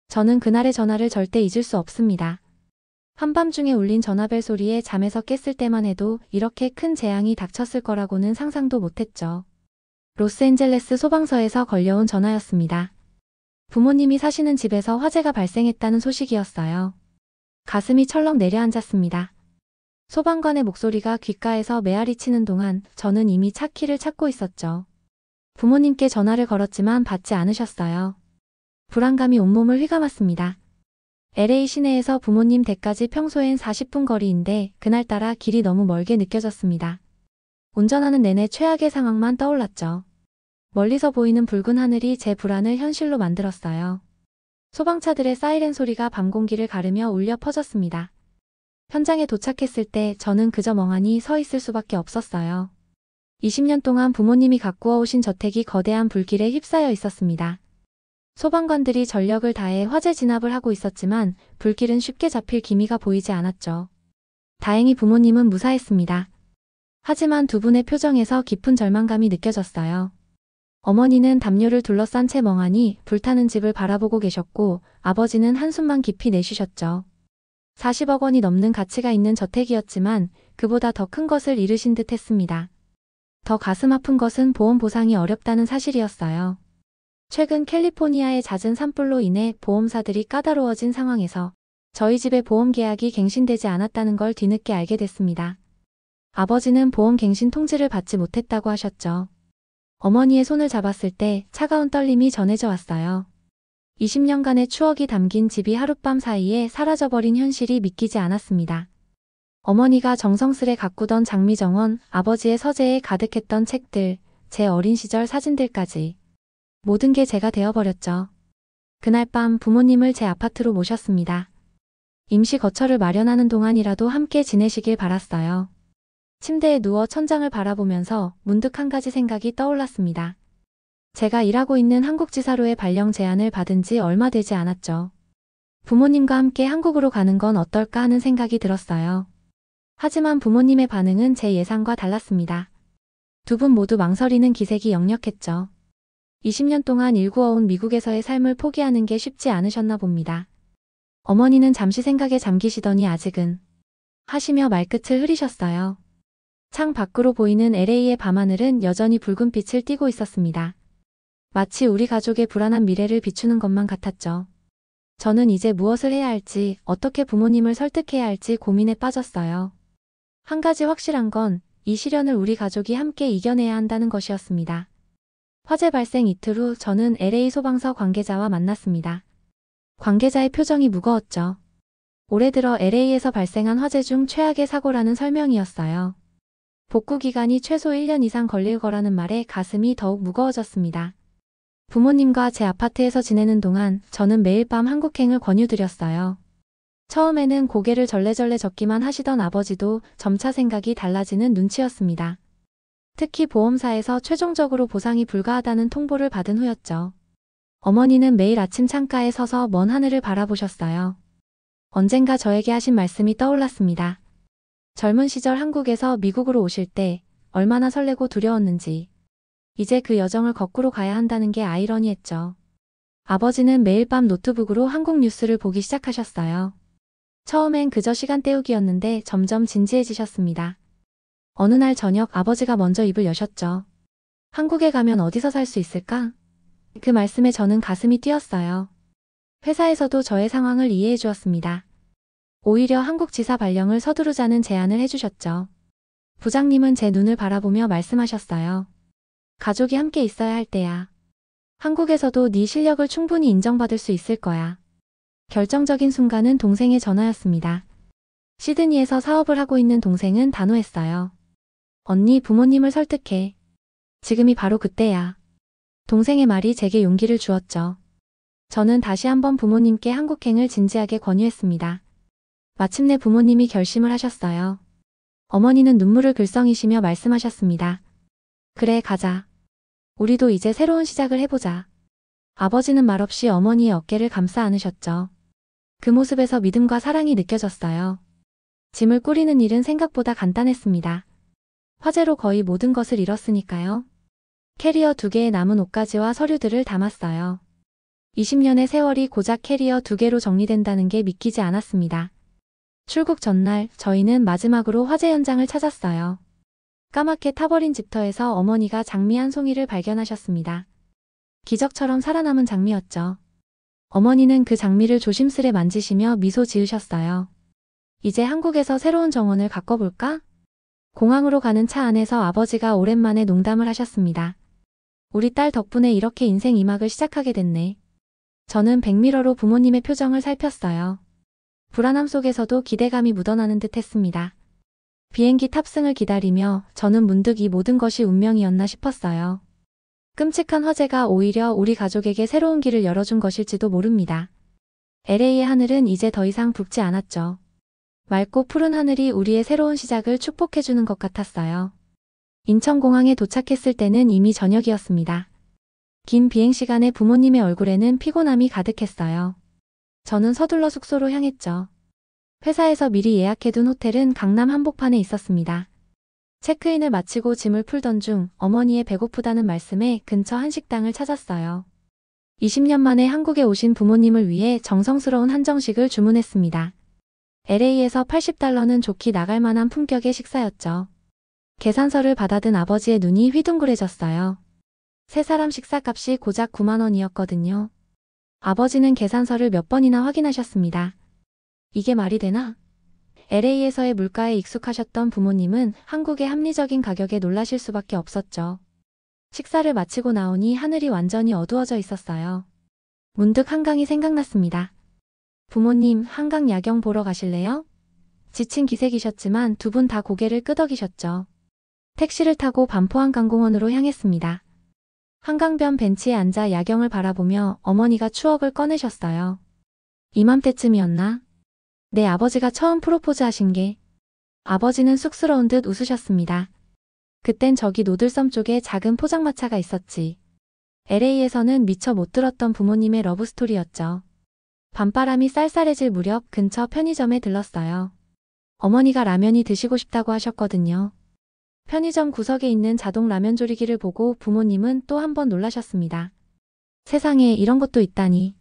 저는 그날의 전화를 절대 잊을 수 없습니다. 한밤중에 울린 전화벨 소리에 잠에서 깼을 때만 해도 이렇게 큰 재앙이 닥쳤을 거라고는 상상도 못했죠. 로스앤젤레스 소방서에서 걸려온 전화였습니다. 부모님이 사시는 집에서 화재가 발생했다는 소식이었어요. 가슴이 철렁 내려앉았습니다. 소방관의 목소리가 귓가에서 메아리 치는 동안 저는 이미 차 키를 찾고 있었죠. 부모님께 전화를 걸었지만 받지 않으셨어요. 불안감이 온몸을 휘감았습니다. LA 시내에서 부모님 댁까지 평소엔 40분 거리인데 그날따라 길이 너무 멀게 느껴졌습니다. 운전하는 내내 최악의 상황만 떠올랐죠. 멀리서 보이는 붉은 하늘이 제 불안을 현실로 만들었어요. 소방차들의 사이렌 소리가 밤 공기를 가르며 울려 퍼졌습니다. 현장에 도착했을 때 저는 그저 멍하니 서 있을 수밖에 없었어요. 20년 동안 부모님이 가꾸어 오신 저택이 거대한 불길에 휩싸여 있었습니다. 소방관들이 전력을 다해 화재 진압을 하고 있었지만 불길은 쉽게 잡힐 기미가 보이지 않았죠. 다행히 부모님은 무사했습니다. 하지만 두 분의 표정에서 깊은 절망감이 느껴졌어요. 어머니는 담요를 둘러싼 채 멍하니 불타는 집을 바라보고 계셨고 아버지는 한숨만 깊이 내쉬셨죠. 40억 원이 넘는 가치가 있는 저택이었지만 그보다 더 큰 것을 잃으신 듯 했습니다. 더 가슴 아픈 것은 보험 보상이 어렵다는 사실이었어요. 최근 캘리포니아의 잦은 산불로 인해 보험사들이 까다로워진 상황에서 저희 집의 보험 계약이 갱신되지 않았다는 걸 뒤늦게 알게 됐습니다. 아버지는 보험 갱신 통지를 받지 못했다고 하셨죠. 어머니의 손을 잡았을 때 차가운 떨림이 전해져 왔어요. 20년간의 추억이 담긴 집이 하룻밤 사이에 사라져버린 현실이 믿기지 않았습니다. 어머니가 정성스레 가꾸던 장미정원, 아버지의 서재에 가득했던 책들, 제 어린 시절 사진들까지. 모든 게 제가 되어버렸죠. 그날 밤 부모님을 제 아파트로 모셨습니다. 임시 거처를 마련하는 동안이라도 함께 지내시길 바랐어요. 침대에 누워 천장을 바라보면서 문득 한 가지 생각이 떠올랐습니다. 제가 일하고 있는 한국지사로의 발령 제안을 받은 지 얼마 되지 않았죠. 부모님과 함께 한국으로 가는 건 어떨까 하는 생각이 들었어요. 하지만 부모님의 반응은 제 예상과 달랐습니다. 두 분 모두 망설이는 기색이 역력했죠. 20년 동안 일구어온 미국에서의 삶을 포기하는 게 쉽지 않으셨나 봅니다. 어머니는 잠시 생각에 잠기시더니 아직은 하시며 말끝을 흐리셨어요. 창 밖으로 보이는 LA의 밤하늘은 여전히 붉은 빛을 띠고 있었습니다. 마치 우리 가족의 불안한 미래를 비추는 것만 같았죠. 저는 이제 무엇을 해야 할지, 어떻게 부모님을 설득해야 할지 고민에 빠졌어요. 한 가지 확실한 건 이 시련을 우리 가족이 함께 이겨내야 한다는 것이었습니다. 화재 발생 이틀 후 저는 LA 소방서 관계자와 만났습니다. 관계자의 표정이 무거웠죠. 올해 들어 LA에서 발생한 화재 중 최악의 사고라는 설명이었어요. 복구 기간이 최소 1년 이상 걸릴 거라는 말에 가슴이 더욱 무거워졌습니다. 부모님과 제 아파트에서 지내는 동안 저는 매일 밤 한국행을 권유드렸어요. 처음에는 고개를 절레절레 젓기만 하시던 아버지도 점차 생각이 달라지는 눈치였습니다. 특히 보험사에서 최종적으로 보상이 불가하다는 통보를 받은 후였죠. 어머니는 매일 아침 창가에 서서 먼 하늘을 바라보셨어요. 언젠가 저에게 하신 말씀이 떠올랐습니다. 젊은 시절 한국에서 미국으로 오실 때 얼마나 설레고 두려웠는지. 이제 그 여정을 거꾸로 가야 한다는 게 아이러니했죠. 아버지는 매일 밤 노트북으로 한국 뉴스를 보기 시작하셨어요. 처음엔 그저 시간 때우기였는데 점점 진지해지셨습니다. 어느 날 저녁 아버지가 먼저 입을 여셨죠. 한국에 가면 어디서 살 수 있을까? 그 말씀에 저는 가슴이 뛰었어요. 회사에서도 저의 상황을 이해해 주었습니다. 오히려 한국 지사 발령을 서두르자는 제안을 해주셨죠. 부장님은 제 눈을 바라보며 말씀하셨어요. 가족이 함께 있어야 할 때야. 한국에서도 네 실력을 충분히 인정받을 수 있을 거야. 결정적인 순간은 동생의 전화였습니다. 시드니에서 사업을 하고 있는 동생은 단호했어요. 언니, 부모님을 설득해. 지금이 바로 그때야. 동생의 말이 제게 용기를 주었죠. 저는 다시 한번 부모님께 한국행을 진지하게 권유했습니다. 마침내 부모님이 결심을 하셨어요. 어머니는 눈물을 글썽이시며 말씀하셨습니다. 그래, 가자. 우리도 이제 새로운 시작을 해보자. 아버지는 말없이 어머니의 어깨를 감싸 안으셨죠. 그 모습에서 믿음과 사랑이 느껴졌어요. 짐을 꾸리는 일은 생각보다 간단했습니다. 화재로 거의 모든 것을 잃었으니까요. 캐리어 2개에 남은 옷가지와 서류들을 담았어요. 20년의 세월이 고작 캐리어 2개로 정리된다는 게 믿기지 않았습니다. 출국 전날 저희는 마지막으로 화재 현장을 찾았어요. 까맣게 타버린 집터에서 어머니가 장미 한 송이를 발견하셨습니다. 기적처럼 살아남은 장미였죠. 어머니는 그 장미를 조심스레 만지시며 미소 지으셨어요. 이제 한국에서 새로운 정원을 가꿔볼까? 공항으로 가는 차 안에서 아버지가 오랜만에 농담을 하셨습니다. 우리 딸 덕분에 이렇게 인생 2막을 시작하게 됐네. 저는 백미러로 부모님의 표정을 살폈어요. 불안함 속에서도 기대감이 묻어나는 듯 했습니다. 비행기 탑승을 기다리며 저는 문득 이 모든 것이 운명이었나 싶었어요. 끔찍한 화재가 오히려 우리 가족에게 새로운 길을 열어준 것일지도 모릅니다. LA의 하늘은 이제 더 이상 붉지 않았죠. 맑고 푸른 하늘이 우리의 새로운 시작을 축복해주는 것 같았어요. 인천공항에 도착했을 때는 이미 저녁이었습니다. 긴 비행시간에 부모님의 얼굴에는 피곤함이 가득했어요. 저는 서둘러 숙소로 향했죠. 회사에서 미리 예약해둔 호텔은 강남 한복판에 있었습니다. 체크인을 마치고 짐을 풀던 중 어머니의 배고프다는 말씀에 근처 한식당을 찾았어요. 20년 만에 한국에 오신 부모님을 위해 정성스러운 한정식을 주문했습니다. LA에서 $80는 좋게 나갈 만한 품격의 식사였죠. 계산서를 받아든 아버지의 눈이 휘둥그레졌어요. 세 사람 식사값이 고작 9만 원이었거든요. 아버지는 계산서를 몇 번이나 확인하셨습니다. 이게 말이 되나? LA에서의 물가에 익숙하셨던 부모님은 한국의 합리적인 가격에 놀라실 수밖에 없었죠. 식사를 마치고 나오니 하늘이 완전히 어두워져 있었어요. 문득 한강이 생각났습니다. 부모님, 한강 야경 보러 가실래요? 지친 기색이셨지만 두 분 다 고개를 끄덕이셨죠. 택시를 타고 반포한강공원으로 향했습니다. 한강변 벤치에 앉아 야경을 바라보며 어머니가 추억을 꺼내셨어요. 이맘때쯤이었나? 내 아버지가 처음 프로포즈 하신 게. 아버지는 쑥스러운 듯 웃으셨습니다. 그땐 저기 노들섬 쪽에 작은 포장마차가 있었지. LA에서는 미처 못 들었던 부모님의 러브스토리였죠. 밤바람이 쌀쌀해질 무렵 근처 편의점에 들렀어요. 어머니가 라면이 드시고 싶다고 하셨거든요. 편의점 구석에 있는 자동 라면 조리기를 보고 부모님은 또 한 번 놀라셨습니다. 세상에 이런 것도 있다니.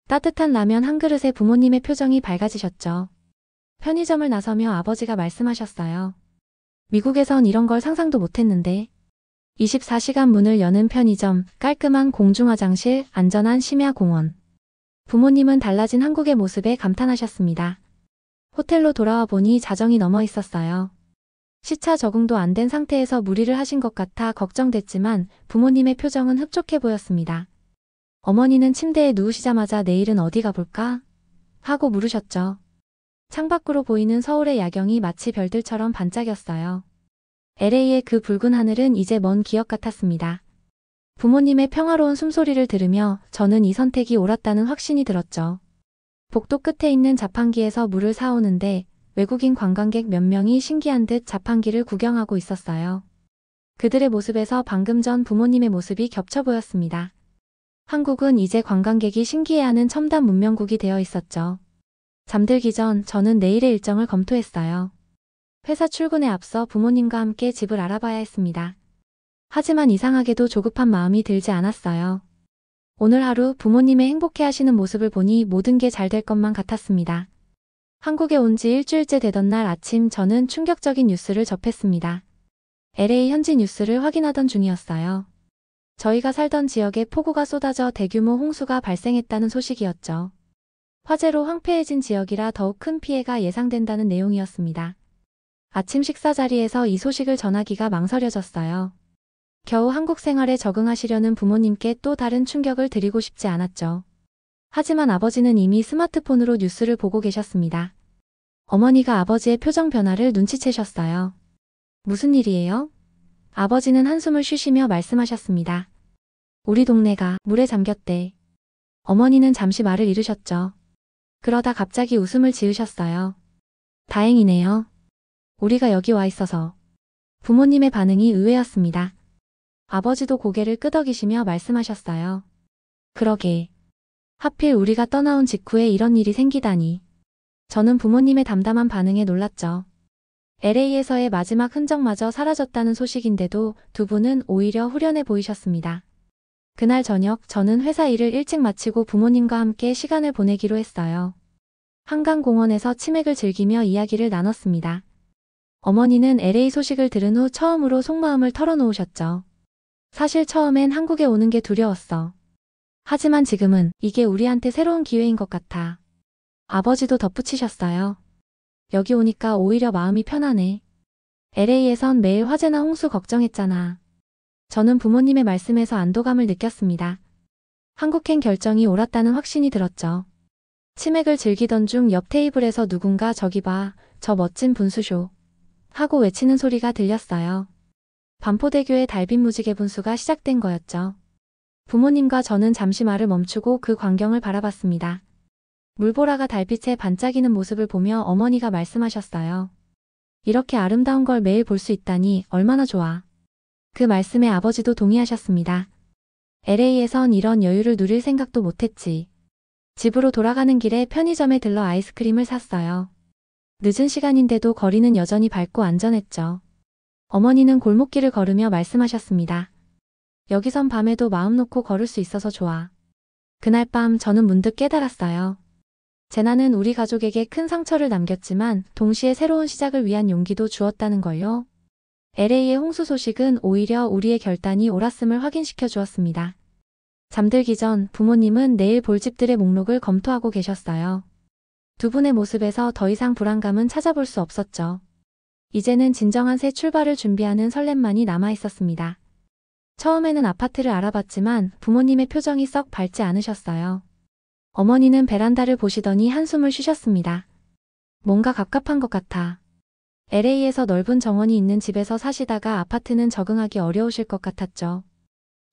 따뜻한 라면 한 그릇에 부모님의 표정이 밝아지셨죠. 편의점을 나서며 아버지가 말씀하셨어요. 미국에선 이런 걸 상상도 못했는데. 24시간 문을 여는 편의점, 깔끔한 공중화장실, 안전한 심야공원. 부모님은 달라진 한국의 모습에 감탄하셨습니다. 호텔로 돌아와 보니 자정이 넘어 있었어요. 시차 적응도 안 된 상태에서 무리를 하신 것 같아 걱정됐지만 부모님의 표정은 흡족해 보였습니다. 어머니는 침대에 누우시자마자 내일은 어디 가볼까? 하고 물으셨죠. 창밖으로 보이는 서울의 야경이 마치 별들처럼 반짝였어요. LA의 그 붉은 하늘은 이제 먼 기억 같았습니다. 부모님의 평화로운 숨소리를 들으며 저는 이 선택이 옳았다는 확신이 들었죠. 복도 끝에 있는 자판기에서 물을 사오는데 외국인 관광객 몇 명이 신기한 듯 자판기를 구경하고 있었어요. 그들의 모습에서 방금 전 부모님의 모습이 겹쳐 보였습니다. 한국은 이제 관광객이 신기해하는 첨단 문명국이 되어 있었죠. 잠들기 전 저는 내일의 일정을 검토했어요. 회사 출근에 앞서 부모님과 함께 집을 알아봐야 했습니다. 하지만 이상하게도 조급한 마음이 들지 않았어요. 오늘 하루 부모님의 행복해하시는 모습을 보니 모든 게 잘 될 것만 같았습니다. 한국에 온 지 일주일째 되던 날 아침 저는 충격적인 뉴스를 접했습니다. LA 현지 뉴스를 확인하던 중이었어요. 저희가 살던 지역에 폭우가 쏟아져 대규모 홍수가 발생했다는 소식이었죠. 화재로 황폐해진 지역이라 더욱 큰 피해가 예상된다는 내용이었습니다. 아침 식사 자리에서 이 소식을 전하기가 망설여졌어요. 겨우 한국 생활에 적응하시려는 부모님께 또 다른 충격을 드리고 싶지 않았죠. 하지만 아버지는 이미 스마트폰으로 뉴스를 보고 계셨습니다. 어머니가 아버지의 표정 변화를 눈치채셨어요. 무슨 일이에요? 아버지는 한숨을 쉬시며 말씀하셨습니다. 우리 동네가 물에 잠겼대. 어머니는 잠시 말을 잃으셨죠. 그러다 갑자기 웃음을 지으셨어요. 다행이네요. 우리가 여기 와 있어서. 부모님의 반응이 의외였습니다. 아버지도 고개를 끄덕이시며 말씀하셨어요. 그러게. 하필 우리가 떠나온 직후에 이런 일이 생기다니. 저는 부모님의 담담한 반응에 놀랐죠. LA에서의 마지막 흔적마저 사라졌다는 소식인데도 두 분은 오히려 후련해 보이셨습니다. 그날 저녁 저는 회사 일을 일찍 마치고 부모님과 함께 시간을 보내기로 했어요. 한강공원에서 치맥을 즐기며 이야기를 나눴습니다. 어머니는 LA 소식을 들은 후 처음으로 속마음을 털어놓으셨죠. 사실 처음엔 한국에 오는 게 두려웠어. 하지만 지금은 이게 우리한테 새로운 기회인 것 같아. 아버지도 덧붙이셨어요. 여기 오니까 오히려 마음이 편하네. LA에선 매일 화재나 홍수 걱정했잖아. 저는 부모님의 말씀에서 안도감을 느꼈습니다. 한국행 결정이 옳았다는 확신이 들었죠. 치맥을 즐기던 중 옆 테이블에서 누군가 저기 봐, 저 멋진 분수쇼 하고 외치는 소리가 들렸어요. 반포대교의 달빛 무지개 분수가 시작된 거였죠. 부모님과 저는 잠시 말을 멈추고 그 광경을 바라봤습니다. 물보라가 달빛에 반짝이는 모습을 보며 어머니가 말씀하셨어요. 이렇게 아름다운 걸 매일 볼 수 있다니 얼마나 좋아. 그 말씀에 아버지도 동의하셨습니다. LA에선 이런 여유를 누릴 생각도 못했지. 집으로 돌아가는 길에 편의점에 들러 아이스크림을 샀어요. 늦은 시간인데도 거리는 여전히 밝고 안전했죠. 어머니는 골목길을 걸으며 말씀하셨습니다. 여기선 밤에도 마음 놓고 걸을 수 있어서 좋아. 그날 밤 저는 문득 깨달았어요. 재난은 우리 가족에게 큰 상처를 남겼지만 동시에 새로운 시작을 위한 용기도 주었다는 걸요. LA의 홍수 소식은 오히려 우리의 결단이 옳았음을 확인시켜 주었습니다. 잠들기 전 부모님은 내일 볼 집들의 목록을 검토하고 계셨어요. 두 분의 모습에서 더 이상 불안감은 찾아볼 수 없었죠. 이제는 진정한 새 출발을 준비하는 설렘만이 남아 있었습니다. 처음에는 아파트를 알아봤지만 부모님의 표정이 썩 밝지 않으셨어요. 어머니는 베란다를 보시더니 한숨을 쉬셨습니다. 뭔가 갑갑한 것 같아. LA에서 넓은 정원이 있는 집에서 사시다가 아파트는 적응하기 어려우실 것 같았죠.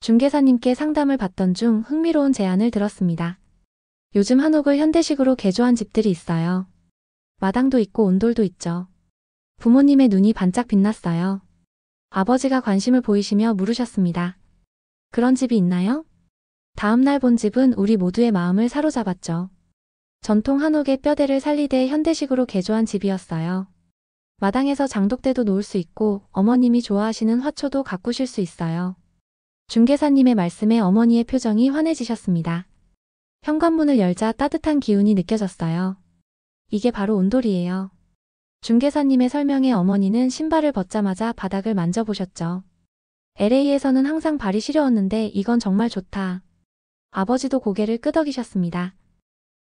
중개사님께 상담을 받던 중 흥미로운 제안을 들었습니다. 요즘 한옥을 현대식으로 개조한 집들이 있어요. 마당도 있고 온돌도 있죠. 부모님의 눈이 반짝 빛났어요. 아버지가 관심을 보이시며 물으셨습니다. 그런 집이 있나요? 다음 날 본 집은 우리 모두의 마음을 사로잡았죠. 전통 한옥의 뼈대를 살리되 현대식으로 개조한 집이었어요. 마당에서 장독대도 놓을 수 있고 어머님이 좋아하시는 화초도 가꾸실 수 있어요. 중개사님의 말씀에 어머니의 표정이 환해지셨습니다. 현관문을 열자 따뜻한 기운이 느껴졌어요. 이게 바로 온돌이에요. 중개사님의 설명에 어머니는 신발을 벗자마자 바닥을 만져보셨죠. LA에서는 항상 발이 시려웠는데 이건 정말 좋다. 아버지도 고개를 끄덕이셨습니다.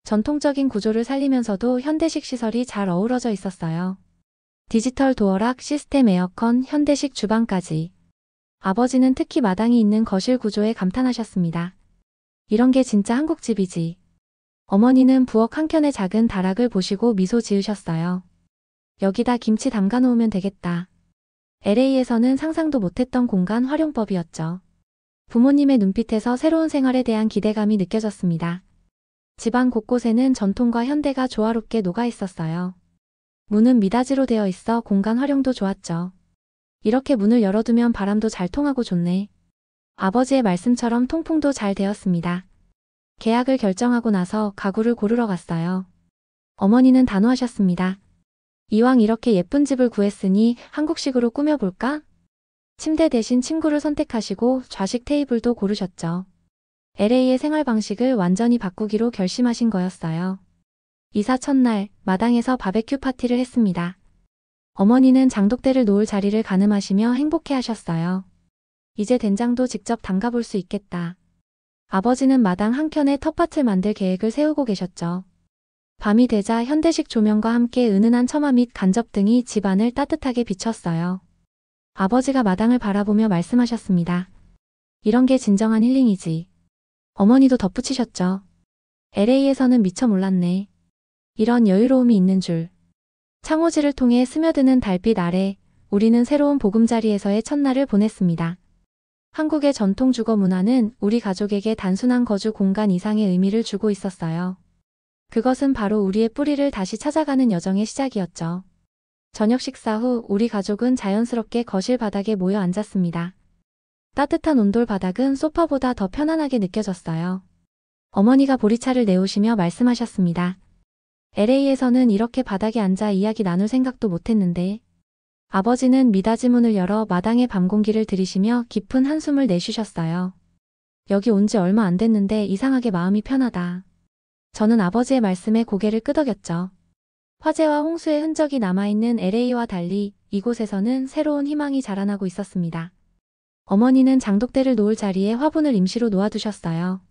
전통적인 구조를 살리면서도 현대식 시설이 잘 어우러져 있었어요. 디지털 도어락, 시스템 에어컨, 현대식 주방까지. 아버지는 특히 마당이 있는 거실 구조에 감탄하셨습니다. 이런 게 진짜 한국집이지. 어머니는 부엌 한켠의 작은 다락을 보시고 미소 지으셨어요. 여기다 김치 담가 놓으면 되겠다. LA에서는 상상도 못했던 공간 활용법이었죠. 부모님의 눈빛에서 새로운 생활에 대한 기대감이 느껴졌습니다. 집안 곳곳에는 전통과 현대가 조화롭게 녹아 있었어요. 문은 미닫이로 되어 있어 공간 활용도 좋았죠. 이렇게 문을 열어두면 바람도 잘 통하고 좋네. 아버지의 말씀처럼 통풍도 잘 되었습니다. 계약을 결정하고 나서 가구를 고르러 갔어요. 어머니는 단호하셨습니다. 이왕 이렇게 예쁜 집을 구했으니 한국식으로 꾸며볼까? 침대 대신 침구를 선택하시고 좌식 테이블도 고르셨죠. LA의 생활 방식을 완전히 바꾸기로 결심하신 거였어요. 이사 첫날 마당에서 바베큐 파티를 했습니다. 어머니는 장독대를 놓을 자리를 가늠하시며 행복해 하셨어요. 이제 된장도 직접 담가볼 수 있겠다. 아버지는 마당 한켠에 텃밭을 만들 계획을 세우고 계셨죠. 밤이 되자 현대식 조명과 함께 은은한 처마 및 간접 등이 집안을 따뜻하게 비췄어요. 아버지가 마당을 바라보며 말씀하셨습니다. 이런 게 진정한 힐링이지. 어머니도 덧붙이셨죠. LA에서는 미처 몰랐네. 이런 여유로움이 있는 줄. 창호지를 통해 스며드는 달빛 아래 우리는 새로운 보금자리에서의 첫날을 보냈습니다. 한국의 전통 주거 문화는 우리 가족에게 단순한 거주 공간 이상의 의미를 주고 있었어요. 그것은 바로 우리의 뿌리를 다시 찾아가는 여정의 시작이었죠. 저녁 식사 후 우리 가족은 자연스럽게 거실 바닥에 모여 앉았습니다. 따뜻한 온돌 바닥은 소파보다 더 편안하게 느껴졌어요. 어머니가 보리차를 내오시며 말씀하셨습니다. LA에서는 이렇게 바닥에 앉아 이야기 나눌 생각도 못했는데. 아버지는 미닫이 문을 열어 마당의 밤 공기를 들이쉬며 깊은 한숨을 내쉬셨어요. 여기 온 지 얼마 안 됐는데 이상하게 마음이 편하다. 저는 아버지의 말씀에 고개를 끄덕였죠. 화재와 홍수의 흔적이 남아있는 LA와 달리 이곳에서는 새로운 희망이 자라나고 있었습니다. 어머니는 장독대를 놓을 자리에 화분을 임시로 놓아두셨어요.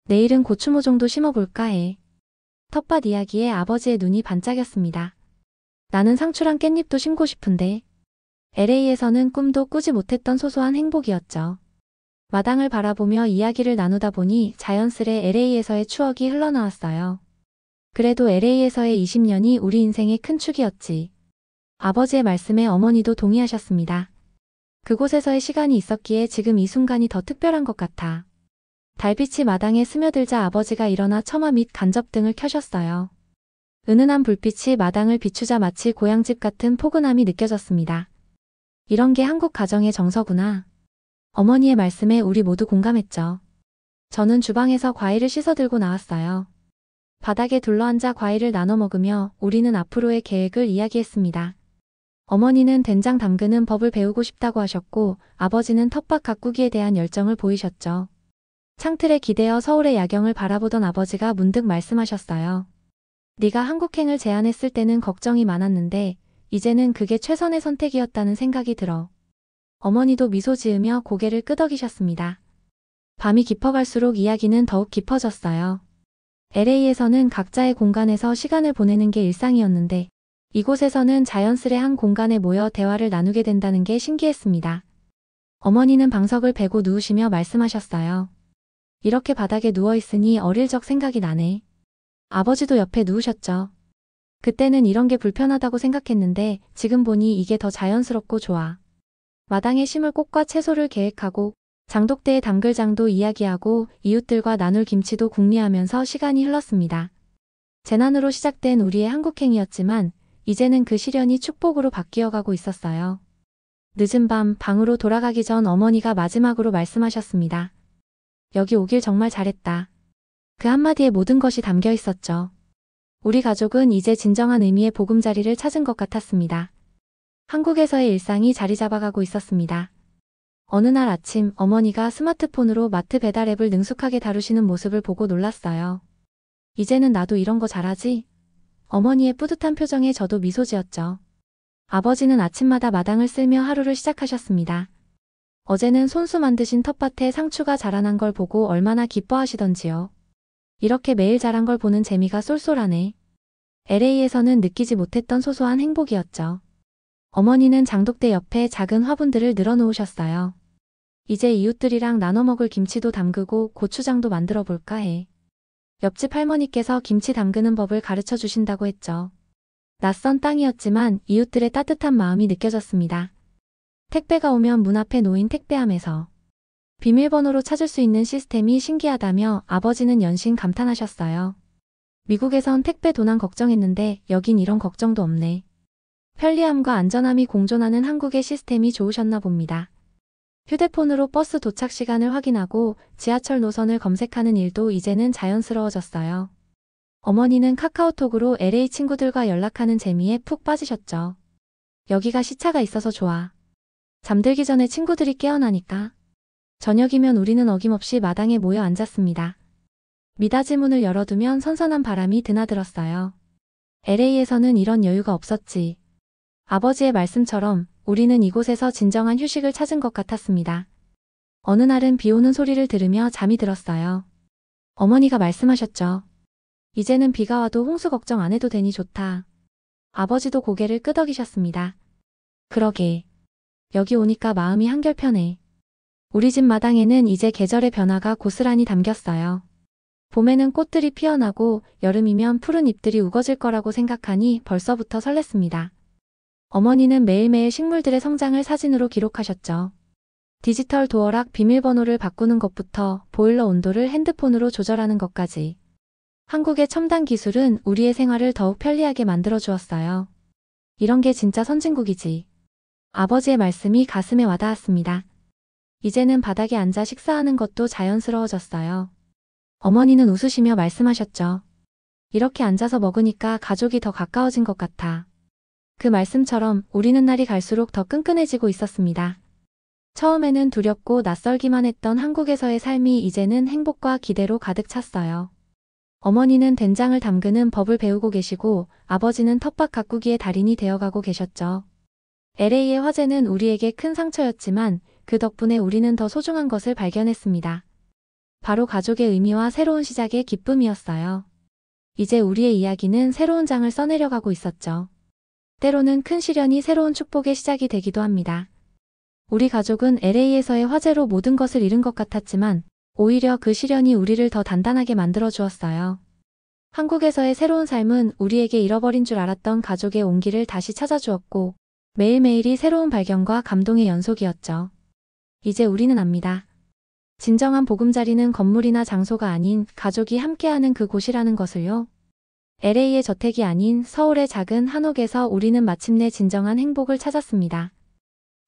내일은 고추모종도 심어볼까 해. 텃밭 이야기에 아버지의 눈이 반짝였습니다. 나는 상추랑 깻잎도 심고 싶은데. LA에서는 꿈도 꾸지 못했던 소소한 행복이었죠. 마당을 바라보며 이야기를 나누다 보니 자연스레 LA에서의 추억이 흘러나왔어요. 그래도 LA에서의 20년이 우리 인생의 큰 축이었지. 아버지의 말씀에 어머니도 동의하셨습니다. 그곳에서의 시간이 있었기에 지금 이 순간이 더 특별한 것 같아. 달빛이 마당에 스며들자 아버지가 일어나 처마 및 간접등을 켜셨어요. 은은한 불빛이 마당을 비추자 마치 고향집 같은 포근함이 느껴졌습니다. 이런 게 한국 가정의 정서구나. 어머니의 말씀에 우리 모두 공감했죠. 저는 주방에서 과일을 씻어 들고 나왔어요. 바닥에 둘러앉아 과일을 나눠 먹으며 우리는 앞으로의 계획을 이야기했습니다. 어머니는 된장 담그는 법을 배우고 싶다고 하셨고 아버지는 텃밭 가꾸기에 대한 열정을 보이셨죠. 창틀에 기대어 서울의 야경을 바라보던 아버지가 문득 말씀하셨어요. 네가 한국행을 제안했을 때는 걱정이 많았는데 이제는 그게 최선의 선택이었다는 생각이 들어. 어머니도 미소 지으며 고개를 끄덕이셨습니다. 밤이 깊어갈수록 이야기는 더욱 깊어졌어요. LA에서는 각자의 공간에서 시간을 보내는 게 일상이었는데 이곳에서는 자연스레 한 공간에 모여 대화를 나누게 된다는 게 신기했습니다. 어머니는 방석을 베고 누우시며 말씀하셨어요. 이렇게 바닥에 누워있으니 어릴 적 생각이 나네. 아버지도 옆에 누우셨죠. 그때는 이런 게 불편하다고 생각했는데 지금 보니 이게 더 자연스럽고 좋아. 마당에 심을 꽃과 채소를 계획하고 장독대에 담글 장도 이야기하고 이웃들과 나눌 김치도 궁리하면서 시간이 흘렀습니다. 재난으로 시작된 우리의 한국행이었지만 이제는 그 시련이 축복으로 바뀌어가고 있었어요. 늦은 밤 방으로 돌아가기 전 어머니가 마지막으로 말씀하셨습니다. 여기 오길 정말 잘했다. 그 한마디에 모든 것이 담겨 있었죠. 우리 가족은 이제 진정한 의미의 보금자리를 찾은 것 같았습니다. 한국에서의 일상이 자리 잡아가고 있었습니다. 어느 날 아침 어머니가 스마트폰으로 마트 배달 앱을 능숙하게 다루시는 모습을 보고 놀랐어요. 이제는 나도 이런 거 잘하지? 어머니의 뿌듯한 표정에 저도 미소 지었죠. 아버지는 아침마다 마당을 쓸며 하루를 시작하셨습니다. 어제는 손수 만드신 텃밭에 상추가 자라난 걸 보고 얼마나 기뻐하시던지요. 이렇게 매일 자란 걸 보는 재미가 쏠쏠하네. LA에서는 느끼지 못했던 소소한 행복이었죠. 어머니는 장독대 옆에 작은 화분들을 늘어놓으셨어요. 이제 이웃들이랑 나눠 먹을 김치도 담그고 고추장도 만들어 볼까 해. 옆집 할머니께서 김치 담그는 법을 가르쳐 주신다고 했죠. 낯선 땅이었지만 이웃들의 따뜻한 마음이 느껴졌습니다. 택배가 오면 문 앞에 놓인 택배함에서 비밀번호로 찾을 수 있는 시스템이 신기하다며 아버지는 연신 감탄하셨어요. 미국에선 택배 도난 걱정했는데 여긴 이런 걱정도 없네. 편리함과 안전함이 공존하는 한국의 시스템이 좋으셨나 봅니다. 휴대폰으로 버스 도착 시간을 확인하고 지하철 노선을 검색하는 일도 이제는 자연스러워졌어요. 어머니는 카카오톡으로 LA 친구들과 연락하는 재미에 푹 빠지셨죠. 여기가 시차가 있어서 좋아. 잠들기 전에 친구들이 깨어나니까. 저녁이면 우리는 어김없이 마당에 모여 앉았습니다. 미닫이 문을 열어두면 선선한 바람이 드나들었어요. LA에서는 이런 여유가 없었지. 아버지의 말씀처럼 우리는 이곳에서 진정한 휴식을 찾은 것 같았습니다. 어느 날은 비 오는 소리를 들으며 잠이 들었어요. 어머니가 말씀하셨죠. 이제는 비가 와도 홍수 걱정 안 해도 되니 좋다. 아버지도 고개를 끄덕이셨습니다. 그러게. 여기 오니까 마음이 한결 편해. 우리 집 마당에는 이제 계절의 변화가 고스란히 담겼어요. 봄에는 꽃들이 피어나고 여름이면 푸른 잎들이 우거질 거라고 생각하니 벌써부터 설렜습니다. 어머니는 매일매일 식물들의 성장을 사진으로 기록하셨죠. 디지털 도어락 비밀번호를 바꾸는 것부터 보일러 온도를 핸드폰으로 조절하는 것까지. 한국의 첨단 기술은 우리의 생활을 더욱 편리하게 만들어 주었어요. 이런 게 진짜 선진국이지. 아버지의 말씀이 가슴에 와닿았습니다. 이제는 바닥에 앉아 식사하는 것도 자연스러워졌어요. 어머니는 웃으시며 말씀하셨죠. 이렇게 앉아서 먹으니까 가족이 더 가까워진 것 같아. 그 말씀처럼 우리는 날이 갈수록 더 끈끈해지고 있었습니다. 처음에는 두렵고 낯설기만 했던 한국에서의 삶이 이제는 행복과 기대로 가득 찼어요. 어머니는 된장을 담그는 법을 배우고 계시고 아버지는 텃밭 가꾸기의 달인이 되어가고 계셨죠. LA의 화재는 우리에게 큰 상처였지만 그 덕분에 우리는 더 소중한 것을 발견했습니다. 바로 가족의 의미와 새로운 시작의 기쁨이었어요. 이제 우리의 이야기는 새로운 장을 써내려가고 있었죠. 때로는 큰 시련이 새로운 축복의 시작이 되기도 합니다. 우리 가족은 LA에서의 화재로 모든 것을 잃은 것 같았지만 오히려 그 시련이 우리를 더 단단하게 만들어 주었어요. 한국에서의 새로운 삶은 우리에게 잃어버린 줄 알았던 가족의 온기를 다시 찾아주었고 매일매일이 새로운 발견과 감동의 연속이었죠. 이제 우리는 압니다. 진정한 보금자리는 건물이나 장소가 아닌 가족이 함께하는 그곳이라는 것을요. LA의 저택이 아닌 서울의 작은 한옥에서 우리는 마침내 진정한 행복을 찾았습니다.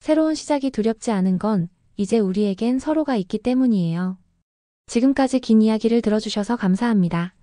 새로운 시작이 두렵지 않은 건 이제 우리에겐 서로가 있기 때문이에요. 지금까지 긴 이야기를 들어주셔서 감사합니다.